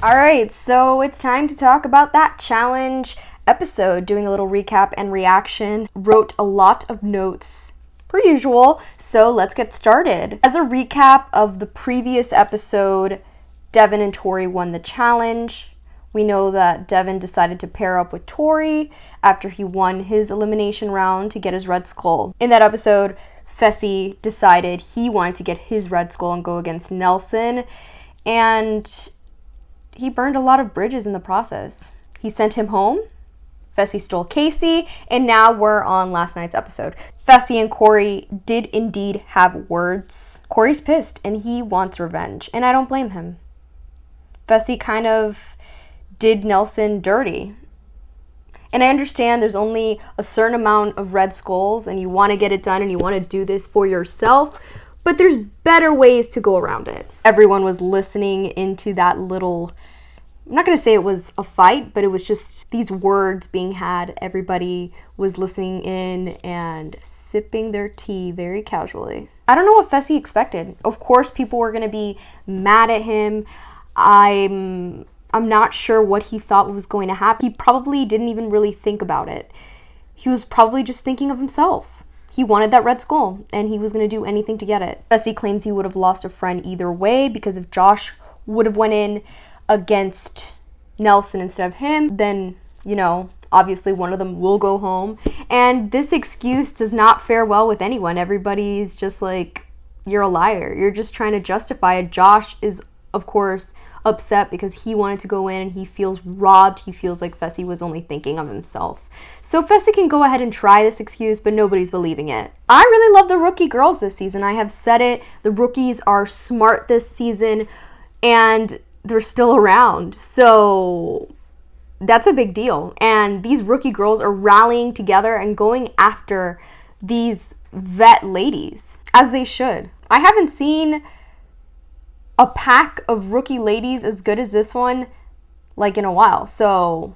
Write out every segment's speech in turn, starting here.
All right, so it's time to talk about that challenge episode, doing a little recap and reaction. Wrote a lot of notes per usual, so let's get started. As a recap of the previous episode, Devin and Tori won the challenge. We know that Devin decided to pair up with Tori after he won his elimination round to get his red skull. In that episode, Fessy decided he wanted to get his red skull and go against Nelson, and he burned a lot of bridges in the process. He sent him home. Fessy stole Casey, and now we're on last night's episode. Fessy and Corey did indeed have words. Corey's pissed, and he wants revenge, and I don't blame him. Fessy kind of did Nelson dirty. And I understand there's only a certain amount of red skulls, and you want to get it done, and you want to do this for yourself, but there's better ways to go around it. Everyone was listening into that little, I'm not going to say it was a fight, but it was just these words being had. Everybody was listening in and sipping their tea very casually. I don't know what Fessy expected. Of course, people were going to be mad at him. I'm not sure what he thought was going to happen. He probably didn't even really think about it. He was probably just thinking of himself. He wanted that red skull, and he was going to do anything to get it. Fessy claims he would have lost a friend either way, because if Josh would have went in against Nelson instead of him, then, obviously one of them will go home. And this excuse does not fare well with anyone. Everybody's just like, you're a liar. You're just trying to justify it. Josh is, of course, upset because he wanted to go in and he feels robbed. He feels like Fessy was only thinking of himself. So Fessy can go ahead and try this excuse, but nobody's believing it. I really love the rookie girls this season. I have said it. The rookies are smart this season and they're still around. So that's a big deal. And these rookie girls are rallying together and going after these vet ladies, as they should. I haven't seen a pack of rookie ladies as good as this one, in a while. So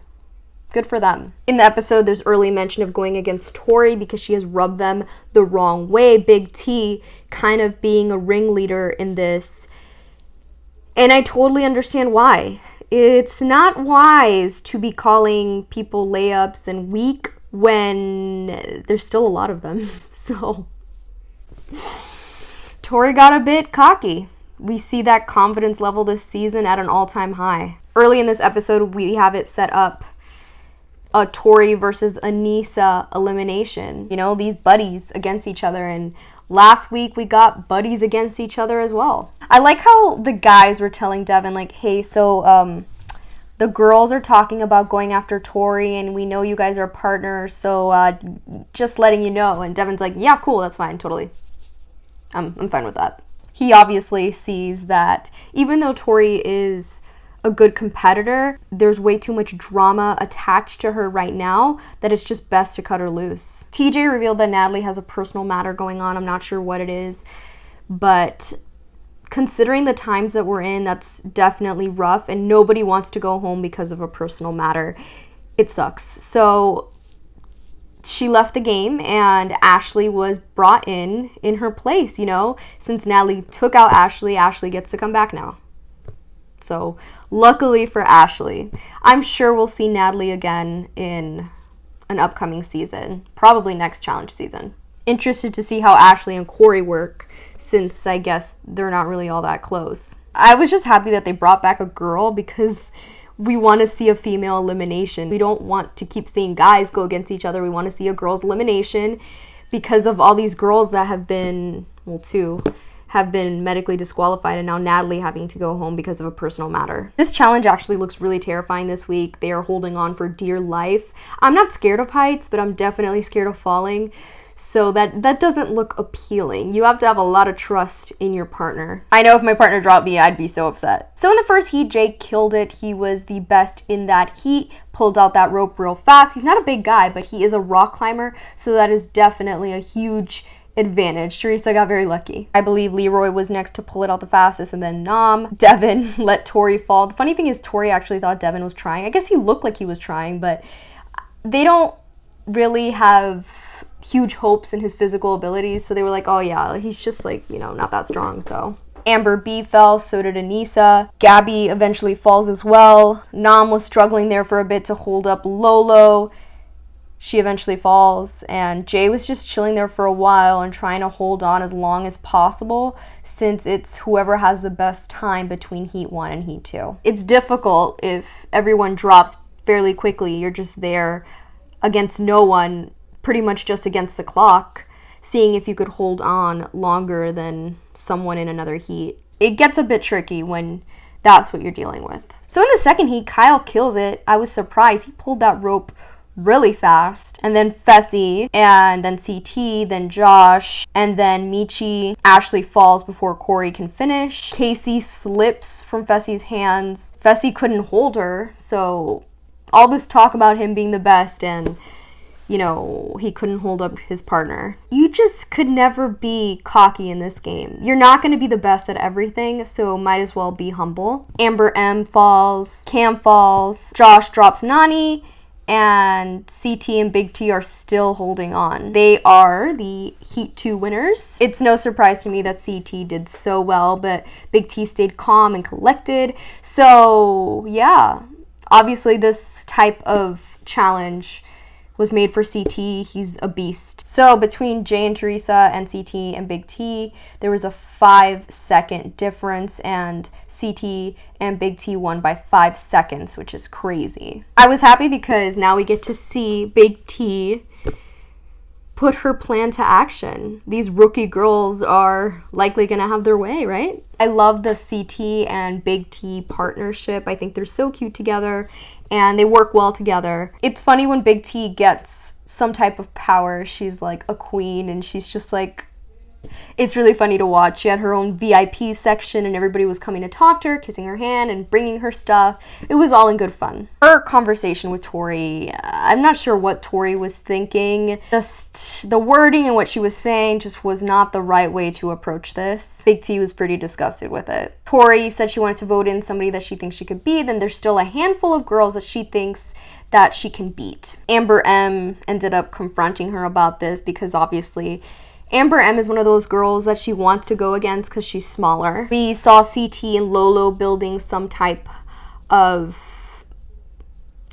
good for them. In the episode, there's early mention of going against Tori because she has rubbed them the wrong way. Big T kind of being a ringleader in this. And I totally understand why. It's not wise to be calling people layups and weak when there's still a lot of them. So Tori got a bit cocky. We see that confidence level this season at an all-time high. Early in this episode, we have it set up a Tori versus Anissa elimination. These buddies against each other. And last week, we got buddies against each other as well. I like how the guys were telling Devin, hey, so the girls are talking about going after Tori, and we know you guys are partners, so just letting you know. And Devin's like, yeah, cool, that's fine, totally. I'm fine with that. He obviously sees that even though Tori is a good competitor, there's way too much drama attached to her right now that it's just best to cut her loose. TJ revealed that Natalie has a personal matter going on. I'm not sure what it is, but considering the times that we're in, that's definitely rough, and nobody wants to go home because of a personal matter. It sucks. So she left the game, and Ashley was brought in her place, Since Natalie took out Ashley, Ashley gets to come back now. So luckily for Ashley, I'm sure we'll see Natalie again in an upcoming season, probably next challenge season. Interested to see how Ashley and Corey work, since I guess they're not really all that close. I was just happy that they brought back a girl because we want to see a female elimination. We don't want to keep seeing guys go against each other. We want to see a girls' elimination because of all these girls that have been, two, have been medically disqualified, and now Natalie having to go home because of a personal matter. This challenge actually looks really terrifying this week. They are holding on for dear life. I'm not scared of heights, but I'm definitely scared of falling. So that doesn't look appealing. You have to have a lot of trust in your partner. I know if my partner dropped me, I'd be so upset. So in the first heat, Jake killed it. He was the best in that heat, pulled out that rope real fast. He's not a big guy, but he is a rock climber, so that is definitely a huge advantage. Teresa got very lucky. I believe Leroy was next to pull it out the fastest, and then Nam. Devin let Tori fall. The funny thing is Tori actually thought Devin was trying. I guess he looked like he was trying, but they don't really have huge hopes in his physical abilities, so they were like, oh yeah, he's just not that strong. So Amber B fell, so did Anissa. Gabby eventually falls as well. Nam was struggling there for a bit to hold up Lolo. She eventually falls, and Jay was just chilling there for a while and trying to hold on as long as possible, since it's whoever has the best time between Heat 1 and Heat 2. It's difficult if everyone drops fairly quickly. You're just there against no one, pretty much just against the clock, seeing if you could hold on longer than someone in another heat. It gets a bit tricky when that's what you're dealing with. So in the second heat, Kyle kills it. I was surprised. He pulled that rope really fast. And then Fessy, and then CT, then Josh, and then Michi. Ashley falls before Corey can finish. Casey slips from Fessy's hands. Fessy couldn't hold her, so all this talk about him being the best and, you know, he couldn't hold up his partner. You just could never be cocky in this game. You're not going to be the best at everything, so might as well be humble. Amber M falls. Cam falls. Josh drops Nani. And CT and Big T are still holding on. They are the Heat 2 winners. It's no surprise to me that CT did so well, but Big T stayed calm and collected. So, yeah, obviously this type of challenge was made for CT. He's a beast. So between Jay and Teresa and CT and Big T, there was a 5-second difference, and CT and Big T won by 5 seconds, which is crazy. I was happy because now we get to see Big T put her plan to action. These rookie girls are likely gonna have their way, right? I love the CT and Big T partnership. I think they're so cute together and they work well together. It's funny when Big T gets some type of power. She's like a queen and she's just like, it's really funny to watch. She had her own VIP section and everybody was coming to talk to her, kissing her hand and bringing her stuff. It was all in good fun. Her conversation with Tori, I'm not sure what Tori was thinking. Just the wording and what she was saying just was not the right way to approach this. Big T was pretty disgusted with it. Tori said she wanted to vote in somebody that she thinks she could be. Then there's still a handful of girls that she thinks that she can beat. Amber M ended up confronting her about this because obviously Amber M is one of those girls that she wants to go against because she's smaller. We saw CT and Lolo building some type of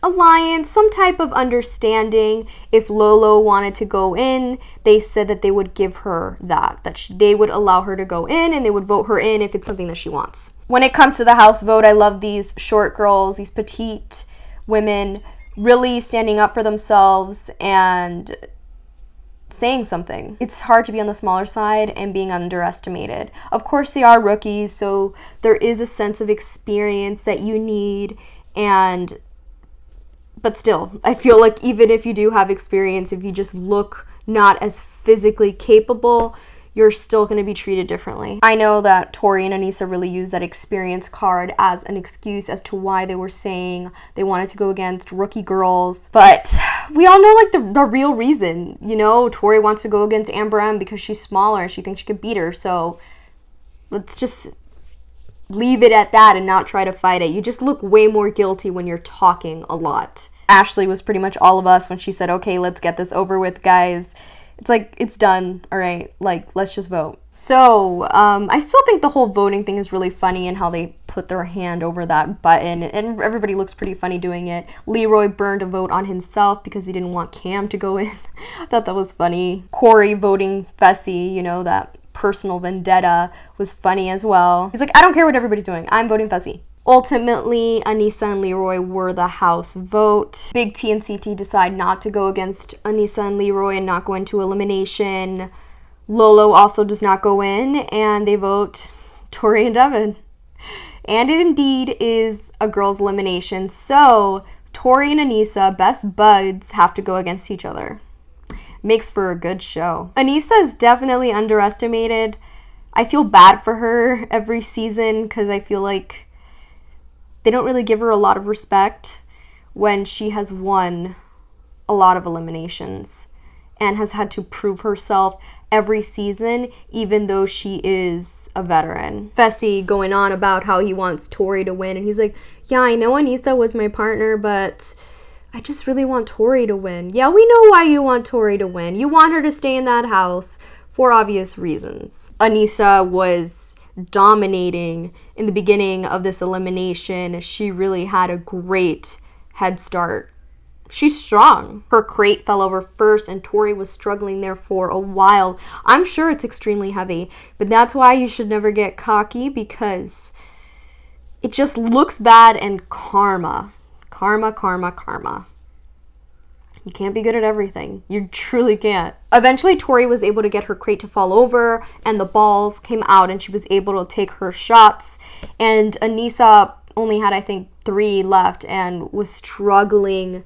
alliance, some type of understanding. If Lolo wanted to go in, they said that they would give her that they would allow her to go in and they would vote her in if it's something that she wants. When it comes to the house vote, I love these short girls, these petite women really standing up for themselves and saying something. It's hard to be on the smaller side and being underestimated. Of course, they are rookies, so there is a sense of experience that you need, but still, I feel like even if you do have experience, if you just look not as physically capable, you're still going to be treated differently. I know that Tori and Anissa really used that experience card as an excuse as to why they were saying they wanted to go against rookie girls. But we all know like the real reason. You know, Tori wants to go against Amber M because she's smaller. She thinks she could beat her. So let's just leave it at that and not try to fight it. You just look way more guilty when you're talking a lot. Ashley was pretty much all of us when she said, okay, let's get this over with, guys. It's like, it's done, all right, like, let's just vote. So, I still think the whole voting thing is really funny and how they put their hand over that button, and everybody looks pretty funny doing it. Leroy burned a vote on himself because he didn't want Cam to go in. I thought that was funny. Corey voting Fessy, you know, that personal vendetta was funny as well. He's like, I don't care what everybody's doing, I'm voting Fessy. Ultimately, Anissa and Leroy were the house vote. Big T and CT decide not to go against Anissa and Leroy and not go into elimination. Lolo also does not go in, and they vote Tori and Devin. And it indeed is a girls' elimination, so Tori and Anissa, best buds, have to go against each other. Makes for a good show. Anissa is definitely underestimated. I feel bad for her every season because I feel like they don't really give her a lot of respect when she has won a lot of eliminations and has had to prove herself every season, even though she is a veteran. Fessy going on about how he wants Tori to win, and he's like, yeah, I know Anissa was my partner, but I just really want Tori to win. Yeah, we know why you want Tori to win. You want her to stay in that house for obvious reasons. Anissa was dominating in the beginning of this elimination. She really had a great head start. She's strong. Her crate fell over first and Tori was struggling there for a while. I'm sure it's extremely heavy, but that's why you should never get cocky, because it just looks bad. And karma. You can't be good at everything. You truly can't. Eventually, Tori was able to get her crate to fall over and the balls came out and she was able to take her shots. And Aneesa only had, I think, 3 left and was struggling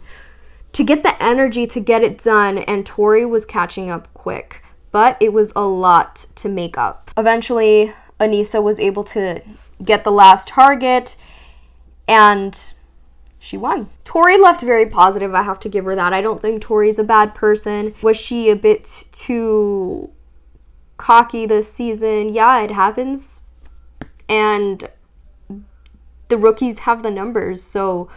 to get the energy to get it done. And Tori was catching up quick, but it was a lot to make up. Eventually, Aneesa was able to get the last target and she won. Tori left very positive. I have to give her that. I don't think Tori's a bad person. Was she a bit too cocky this season? Yeah, it happens. And the rookies have the numbers, so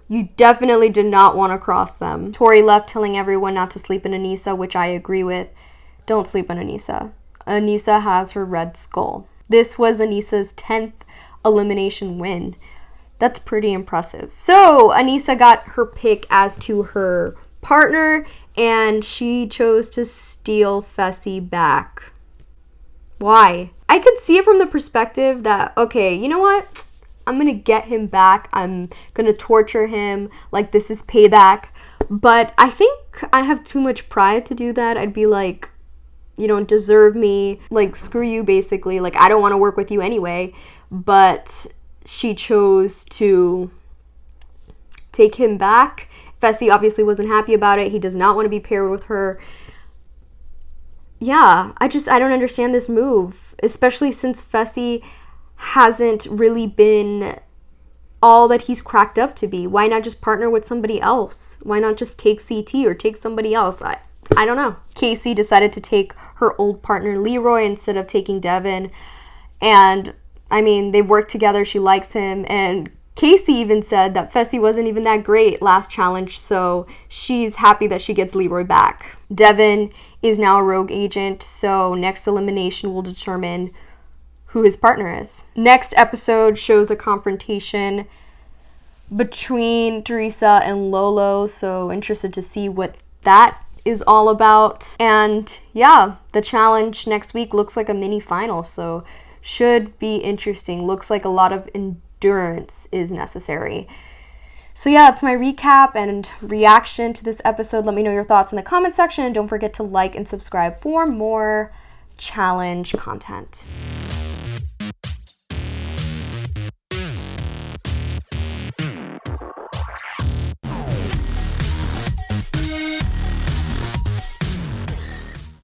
you definitely did not want to cross them. Tori left telling everyone not to sleep in Aneesa, which I agree with. Don't sleep on Aneesa. Aneesa has her red skull. This was Aneesa's 10th elimination win. That's pretty impressive. So Aneesa got her pick as to her partner, and she chose to steal Fessy back. Why? I could see it from the perspective that, okay, you know what? I'm gonna get him back. I'm gonna torture him. Like, this is payback. But I think I have too much pride to do that. I'd be like, you don't deserve me. Like, screw you, basically. Like, I don't want to work with you anyway. But she chose to take him back. Fessy obviously wasn't happy about it. He does not want to be paired with her. Yeah, I don't understand this move, especially since Fessy hasn't really been all that he's cracked up to be. Why not just partner with somebody else? Why not just take CT or take somebody else? I don't know. Casey decided to take her old partner Leroy instead of taking Devin. And I mean, they work together. She likes him. And Casey even said that Fessy wasn't even that great last challenge, so she's happy that she gets Leroy back. Devin is now a rogue agent, so next elimination will determine who his partner is. Next episode shows a confrontation between Teresa and Lolo, so interested to see what that is all about. And yeah, the challenge next week looks like a mini final, so should be interesting. Looks like a lot of endurance is necessary. So yeah, that's my recap and reaction to this episode. Let me know your thoughts in the comment section, and don't forget to like and subscribe for more challenge content.